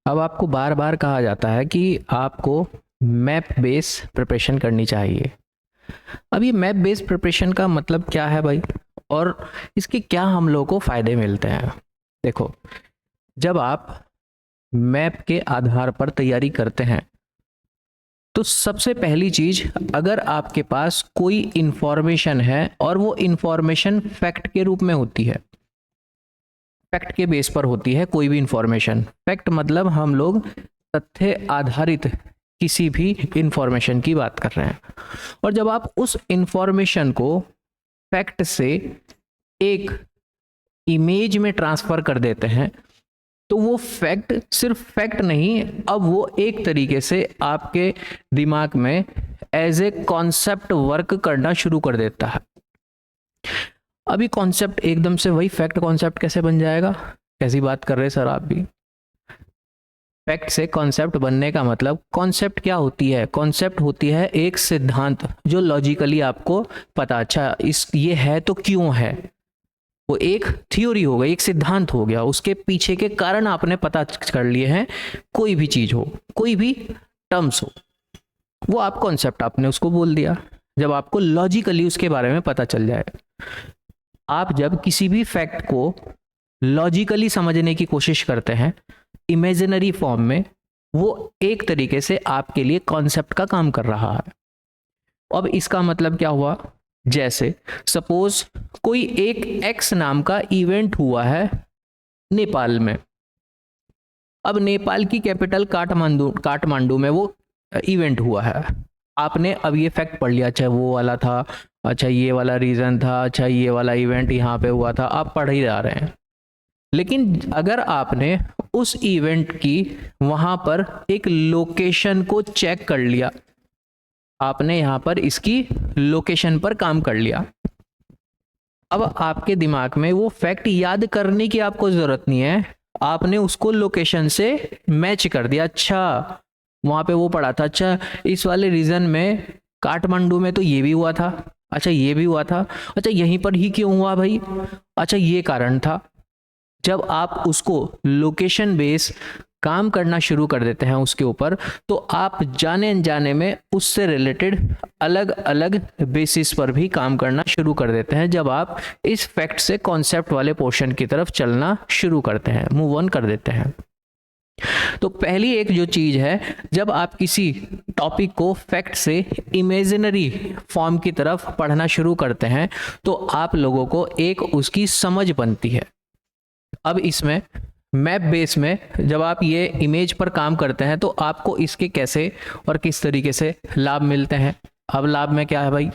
अब आपको बार बार कहा जाता है कि आपको मैप बेस प्रिपरेशन करनी चाहिए। अब ये मैप बेस प्रिपरेशन का मतलब क्या है भाई, और इसके क्या हम लोगों को फायदे मिलते हैं? देखो, जब आप मैप के आधार पर तैयारी करते हैं तो सबसे पहली चीज, अगर आपके पास कोई इंफॉर्मेशन है और वो इंफॉर्मेशन फैक्ट के रूप में होती है, फैक्ट के बेस पर होती है कोई भी इंफॉर्मेशन, फैक्ट मतलब हम लोग तथ्य आधारित किसी भी इंफॉर्मेशन की बात कर रहे हैं, और जब आप उस इंफॉर्मेशन को फैक्ट से एक इमेज में ट्रांसफर कर देते हैं तो वो फैक्ट सिर्फ फैक्ट नहीं, अब वो एक तरीके से आपके दिमाग में एज ए कॉन्सेप्ट वर्क करना शुरू कर देता है। अभी कॉन्सेप्ट एकदम से वही फैक्ट कॉन्सेप्ट कैसे बन जाएगा? कैसी बात कर रहे हैं सर आप भी? फैक्ट से कॉन्सेप्ट बनने का मतलब, कॉन्सेप्ट क्या होती है? कॉन्सेप्ट होती है एक सिद्धांत जो लॉजिकली आपको पता, अच्छा इस ये है तो क्यों है, वो एक थ्योरी हो गई, एक सिद्धांत हो गया, उसके पीछे के कारण आपने पता कर लिए हैं। कोई भी चीज हो, कोई भी टर्म्स हो, वो आप कॉन्सेप्ट आपने उसको बोल दिया जब आपको लॉजिकली उसके बारे में पता चल जाए। आप जब किसी भी फैक्ट को लॉजिकली समझने की कोशिश करते हैं इमेजिनरी फॉर्म में, वो एक तरीके से आपके लिए कॉन्सेप्ट का काम कर रहा है। अब इसका मतलब क्या हुआ? जैसे सपोज कोई एक एक्स नाम का इवेंट हुआ है नेपाल में। अब नेपाल की कैपिटल काठमांडू में वो इवेंट हुआ है। आपने अब ये फैक्ट पढ़ लिया, अच्छा वो वाला था, अच्छा ये वाला रीजन था, अच्छा ये वाला इवेंट यहाँ पे हुआ था, आप पढ़ ही जा रहे हैं। लेकिन अगर आपने उस इवेंट की वहां पर एक लोकेशन को चेक कर लिया, आपने यहां पर इसकी लोकेशन पर काम कर लिया, अब आपके दिमाग में वो फैक्ट याद करने की आपको जरूरत नहीं है, आपने उसको लोकेशन से मैच कर दिया। अच्छा वहां पे वो पड़ा था, अच्छा इस वाले रीजन में काठमांडू में तो ये भी हुआ था, अच्छा ये भी हुआ था, अच्छा यहीं पर ही क्यों हुआ भाई, अच्छा ये कारण था। जब आप उसको लोकेशन बेस काम करना शुरू कर देते हैं उसके ऊपर, तो आप जाने अनजाने में उससे रिलेटेड अलग अलग बेसिस पर भी काम करना शुरू कर देते हैं। जब आप इस फैक्ट से कॉन्सेप्ट वाले पोर्शन की तरफ चलना शुरू करते हैं, मूव ऑन कर देते हैं। तो पहली एक जो चीज है, जब आप किसी टॉपिक को फैक्ट से इमेजिनरी फॉर्म की तरफ पढ़ना शुरू करते हैं तो आप लोगों को एक उसकी समझ बनती है। अब इसमें मैप बेस में जब आप ये इमेज पर काम करते हैं तो आपको इसके कैसे और किस तरीके से लाभ मिलते हैं? अब लाभ में क्या है भाई,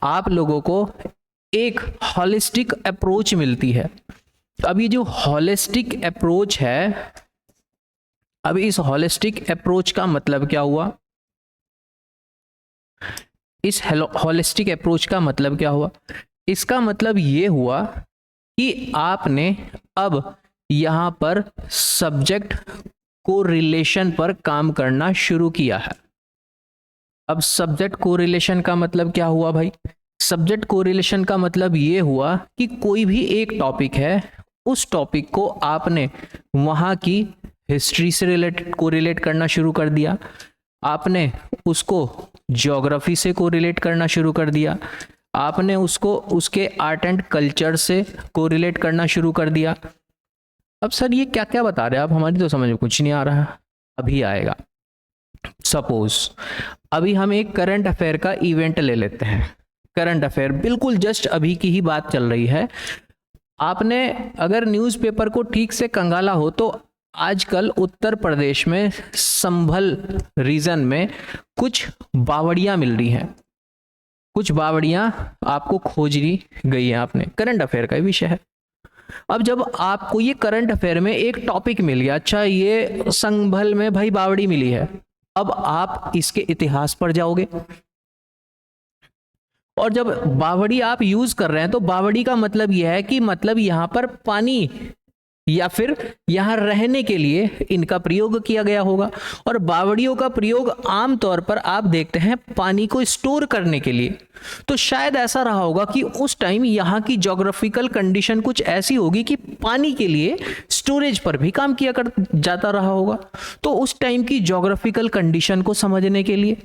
आप लोगों को एक हॉलिस्टिक अप्रोच मिलती है। अब ये जो हॉलिस्टिक अप्रोच है, अब इस हॉलिस्टिक अप्रोच का मतलब क्या हुआ? इस हॉलिस्टिक अप्रोच का मतलब क्या हुआ? इसका मतलब ये हुआ कि आपने अब यहां पर सब्जेक्ट को रिलेशन पर काम करना शुरू किया है। अब सब्जेक्ट को रिलेशन का मतलब क्या हुआ भाई? सब्जेक्ट को रिलेशन का मतलब ये हुआ कि कोई भी एक टॉपिक है, उस टॉपिक को आपने वहां की हिस्ट्री से रिलेट करना शुरू कर दिया, आपने उसको ज्योग्राफी से कोरिलेट करना शुरू कर दिया, आपने उसको उसके आर्ट एंड कल्चर से कोरिलेट करना शुरू कर दिया। अब सर ये क्या क्या बता रहे हैं आप, हमारी तो समझ में कुछ नहीं आ रहा है। अभी आएगा। सपोज अभी हम एक करंट अफेयर का इवेंट ले लेते हैं, करंट अफेयर बिल्कुल जस्ट अभी की ही बात चल रही है। आपने अगर न्यूज़पेपर को ठीक से कंगाला हो तो आजकल उत्तर प्रदेश में संभल रीजन में कुछ बावड़ियां मिल रही हैं, कुछ बावड़ियां आपको खोजनी गई है, आपने करंट अफेयर का विषय है। अब जब आपको ये करंट अफेयर में एक टॉपिक मिल गया, अच्छा ये संभल में भाई बावड़ी मिली है, अब आप इसके इतिहास पर जाओगे, और जब बावड़ी आप यूज कर रहे हैं तो बावड़ी का मतलब यह है कि मतलब यहां पर पानी या फिर यहाँ रहने के लिए इनका प्रयोग किया गया होगा। और बावड़ियों का प्रयोग आमतौर पर आप देखते हैं पानी को स्टोर करने के लिए। तो शायद ऐसा रहा होगा कि उस टाइम यहाँ की ज्योग्राफिकल कंडीशन कुछ ऐसी होगी कि पानी के लिए स्टोरेज पर भी काम किया कर जाता रहा होगा। तो उस टाइम की ज्योग्राफिकल कंडीशन को समझने के लिए,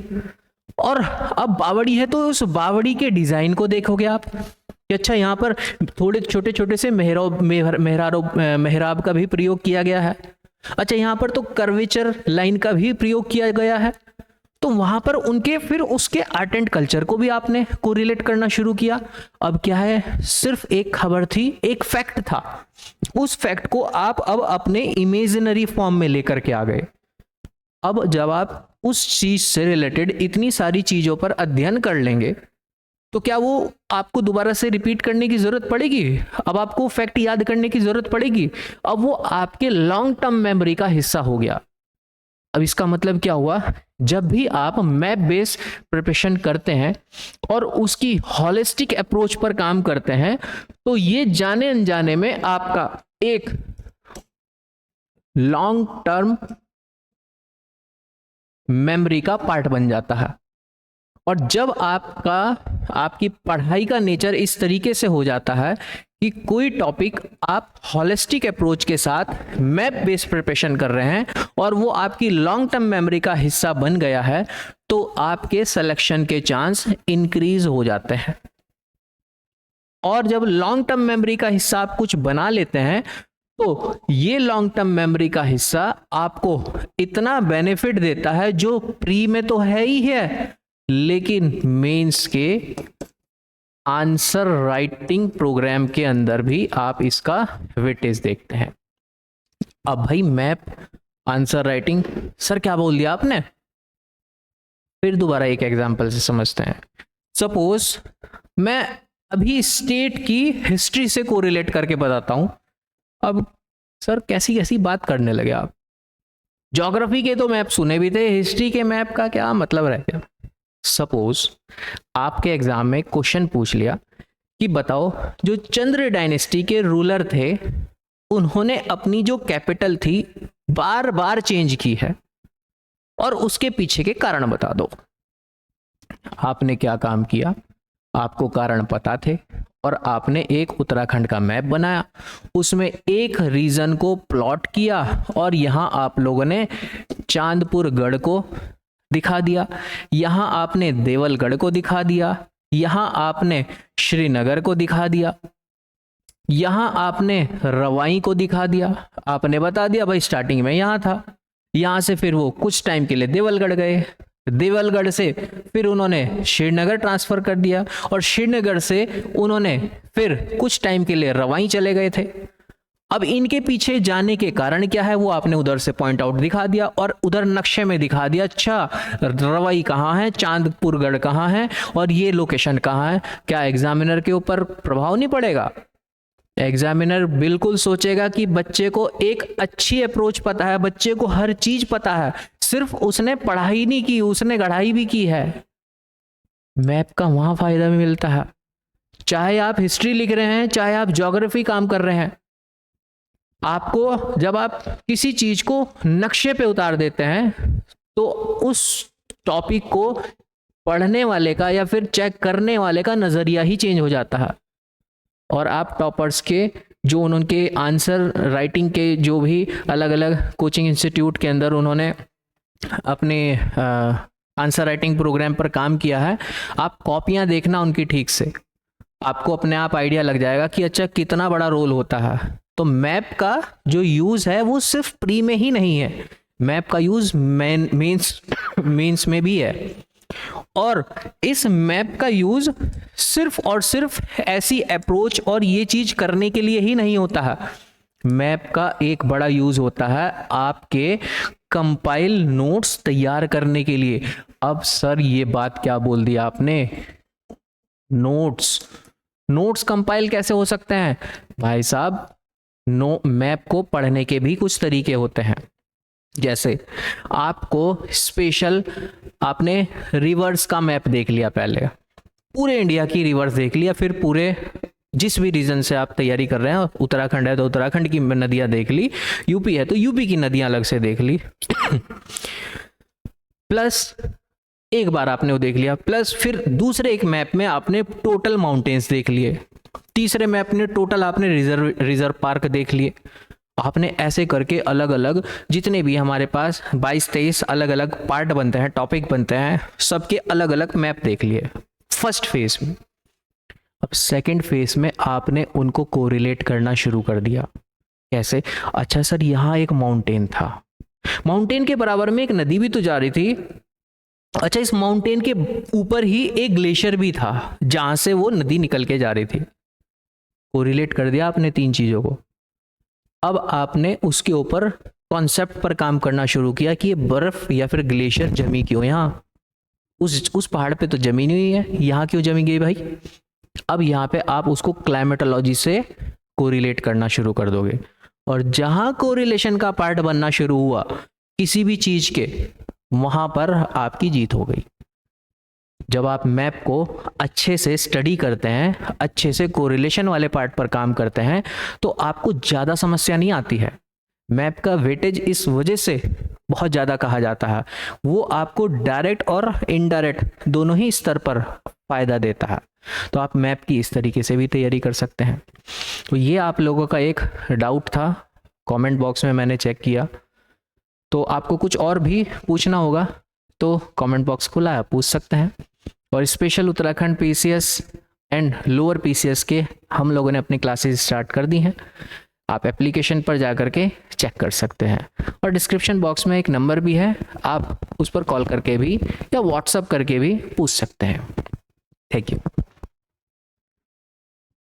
और अब बावड़ी है तो उस बावड़ी के डिजाइन को देखोगे आप कि अच्छा यहाँ पर थोड़े छोटे छोटे से मेहराब का भी प्रयोग किया गया है। अच्छा यहाँ पर तो कर्वेचर लाइन का भी प्रयोग किया गया है। तो वहां पर उनके फिर उसके आर्ट एंड कल्चर को भी आपने कोरिलेट करना शुरू किया। अब क्या है, सिर्फ एक खबर थी, एक फैक्ट था, उस फैक्ट को आप अब अपने इमेजिनरी फॉर्म में लेकर के आ गए। अब जब आप उस चीज से रिलेटेड इतनी सारी चीजों पर अध्ययन कर लेंगे तो क्या वो आपको दोबारा से रिपीट करने की जरूरत पड़ेगी? अब आपको फैक्ट याद करने की जरूरत पड़ेगी? अब वो आपके लॉन्ग टर्म मेमोरी का हिस्सा हो गया। अब इसका मतलब क्या हुआ, जब भी आप मैप बेस्ड प्रिपरेशन करते हैं और उसकी होलिस्टिक अप्रोच पर काम करते हैं तो ये जाने अनजाने में आपका एक लॉन्ग टर्म मेमोरी का पार्ट बन जाता है। और जब आपकी पढ़ाई का नेचर इस तरीके से हो जाता है कि कोई टॉपिक आप होलिस्टिक अप्रोच के साथ मैप बेस्ड प्रिपरेशन कर रहे हैं और वो आपकी लॉन्ग टर्म मेमोरी का हिस्सा बन गया है, तो आपके सिलेक्शन के चांस इंक्रीज हो जाते हैं। और जब लॉन्ग टर्म मेमोरी का हिस्सा आप कुछ बना लेते हैं तो ये लॉन्ग टर्म मेमोरी का हिस्सा आपको इतना बेनिफिट देता है जो प्री में तो है ही है, लेकिन मेंस के आंसर राइटिंग प्रोग्राम के अंदर भी आप इसका वेटेज देखते हैं। अब भाई मैप आंसर राइटिंग, सर क्या बोल दिया आपने? फिर दोबारा एक एग्जांपल से समझते हैं। सपोज मैं अभी स्टेट की हिस्ट्री से कोरिलेट करके बताता हूं। अब सर कैसी कैसी बात करने लगे आप, ज्योग्राफी के तो मैप सुने भी थे, हिस्ट्री के मैप का क्या मतलब रह गया? सपोज आपके एग्जाम में क्वेश्चन पूछ लिया कि बताओ जो चंद्र डायनेस्टी के रूलर थे उन्होंने अपनी जो कैपिटल थी बार बार चेंज की है और उसके पीछे के कारण बता दो। आपने क्या काम किया, आपको कारण पता थे और आपने एक उत्तराखंड का मैप बनाया, उसमें एक रीजन को प्लॉट किया और यहां आप लोगों ने चांदपुर गढ़ को दिखा दिया, यहां आपने देवलगढ़ को दिखा दिया, यहां आपने श्रीनगर को दिखा दिया, यहां आपने रवाई को दिखा दिया। आपने बता दिया भाई स्टार्टिंग में यहां था, यहां से फिर वो कुछ टाइम के लिए देवलगढ़ गए, देवलगढ़ से फिर उन्होंने श्रीनगर ट्रांसफर कर दिया और श्रीनगर से उन्होंने फिर कुछ टाइम के लिए रवाई चले गए थे। अब इनके पीछे जाने के कारण क्या है वो आपने उधर से पॉइंट आउट दिखा दिया और उधर नक्शे में दिखा दिया, अच्छा रवाई कहाँ है, चांदपुरगढ़ कहाँ है और ये लोकेशन कहाँ है। क्या एग्जामिनर के ऊपर प्रभाव नहीं पड़ेगा? एग्जामिनर बिल्कुल सोचेगा कि बच्चे को एक अच्छी अप्रोच पता है, बच्चे को हर चीज पता है, सिर्फ उसने पढ़ाई नहीं की, उसने गढ़ाई भी की है। मैप का वहां फायदा भी मिलता है, चाहे आप हिस्ट्री लिख रहे हैं चाहे आप ज्योग्राफी काम कर रहे हैं। आपको जब आप किसी चीज को नक्शे पे उतार देते हैं तो उस टॉपिक को पढ़ने वाले का या फिर चेक करने वाले का नजरिया ही चेंज हो जाता है। और आप टॉपर्स के जो उनके आंसर राइटिंग के जो भी अलग अलग कोचिंग इंस्टीट्यूट के अंदर उन्होंने अपने आंसर राइटिंग प्रोग्राम पर काम किया है, आप कॉपियां देखना उनकी ठीक से, आपको अपने आप आइडिया लग जाएगा कि अच्छा कितना बड़ा रोल होता है। तो मैप का जो यूज है वो सिर्फ प्री में ही नहीं है, मैप का यूज मेंस में भी है। और इस मैप का यूज सिर्फ और सिर्फ ऐसी अप्रोच और ये चीज करने के लिए ही नहीं होता है, मैप का एक बड़ा यूज होता है आपके कंपाइल नोट्स तैयार करने के लिए। अब सर ये बात क्या बोल दिया आपने, नोट्स कंपाइल कैसे हो सकते हैं? भाई साहब मैप को पढ़ने के भी कुछ तरीके होते हैं। जैसे आपको स्पेशल, आपने रिवर्स का मैप देख लिया, पहले पूरे इंडिया की रिवर्स देख लिया, फिर पूरे जिस भी रीजन से आप तैयारी कर रहे हैं, उत्तराखंड है तो उत्तराखंड की नदियां देख ली, यूपी है तो यूपी की नदियां अलग से देख ली प्लस एक बार आपने वो देख लिया, प्लस फिर दूसरे एक मैप में आपने टोटल माउंटेन्स देख लिए, तीसरे मैप में टोटल आपने रिजर्व पार्क देख लिए। आपने ऐसे करके अलग अलग जितने भी हमारे पास 22-23 अलग अलग पार्ट बनते हैं, टॉपिक बनते हैं, सबके अलग अलग मैप देख लिए फर्स्ट फेज में। अब सेकंड फेज में आपने उनको कोरिलेट करना शुरू कर दिया। कैसे? अच्छा सर, यहाँ एक माउंटेन था, माउंटेन के बराबर में एक नदी भी तो जा रही थी, अच्छा इस माउंटेन के ऊपर ही एक ग्लेशियर भी था जहां से वो नदी निकल के जा रही थी। कोरिलेट कर दिया आपने तीन चीजों को। अब आपने उसके ऊपर कॉन्सेप्ट पर काम करना शुरू किया कि ये बर्फ या फिर ग्लेशियर जमी क्यों यहाँ, उस पहाड़ पे तो जमी नहीं है, यहाँ क्यों जमी गई भाई। अब यहाँ पे आप उसको क्लाइमेटोलॉजी से कोरिलेट करना शुरू कर दोगे, और जहां कोरिलेशन का पार्ट बनना शुरू हुआ किसी भी चीज के, वहां पर आपकी जीत हो गई। जब आप मैप को अच्छे से स्टडी करते हैं, अच्छे से कोरिलेशन वाले पार्ट पर काम करते हैं, तो आपको ज़्यादा समस्या नहीं आती है। मैप का वेटेज इस वजह से बहुत ज़्यादा कहा जाता है, वो आपको डायरेक्ट और इनडायरेक्ट दोनों ही स्तर पर फ़ायदा देता है। तो आप मैप की इस तरीके से भी तैयारी कर सकते हैं। तो ये आप लोगों का एक डाउट था, कमेंट बॉक्स में मैंने चेक किया। तो आपको कुछ और भी पूछना होगा तो कमेंट बॉक्स खुला है, पूछ सकते हैं। और special Uttarakhand PCS and lower PCS के हम लोगों ने अपनी क्लासेस स्टार्ट कर दी हैं, आप एप्लीकेशन पर जा कर के चेक कर सकते हैं। और डिस्क्रिप्शन बॉक्स में एक नंबर भी है, आप उस पर कॉल करके भी या व्हाट्सअप करके भी पूछ सकते हैं। Thank you.